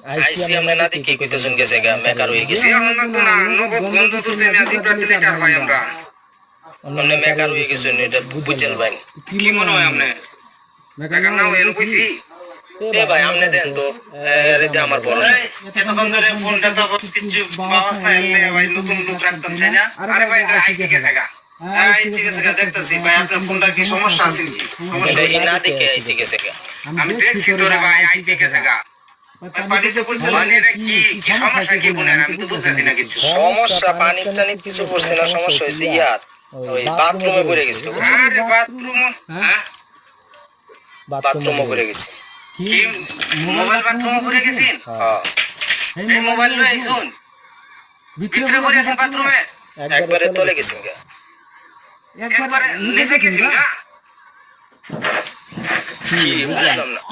আইসি আমরা না দেখি কইতেছেন গেছে গা মেকার হয়ে গেছে আমরা তো না নগদ গন্ধ ধরতে মেয়াদি প্রাতি লিটার ভাই আমরা আপনি মেকার হয়ে গেছেন এটা বুঝছেন ভাই কি মনে হয় আপনি মেকার না হয়ে কইছি এ ভাই আপনি দেন তো আরে দে আমার ভরসা এতক্ষণ ধরে ফোনটা তো কিছু ব্যবস্থা এলে ভাই নতুন লোক রাখতাম চাই না আরে ভাই আই কে থাকা ঠিক আছে দেখতেছি ভাই আপনার ফোনটা কি সমস্যা আছে কি সমস্যা এই না দেখে আইসি গেছে গা আমি দেখছি তোরে ভাই আই কে থাকা পানিতে পড়ছে মানে এটা কি কি সমস্যা কি বলেন আমি তো বুঝতে না কিছু সমস্যা পানি টানি কিছু পড়ছে না সমস্যা হইছে ইয়ার ওই বাথরুমে পড়ে গেছে আরে বাথরুম হ্যাঁ বাথরুমে পড়ে গেছে কি মোবাইল বাথরুমে পড়ে গেছেন হ্যাঁ এই মোবাইল লই আইছুন ভিতরে পড়ে আছেন বাথরুমে একবারে তলে গেছেন গা একবারে নিচে গেছেন গা কি বুঝলাম না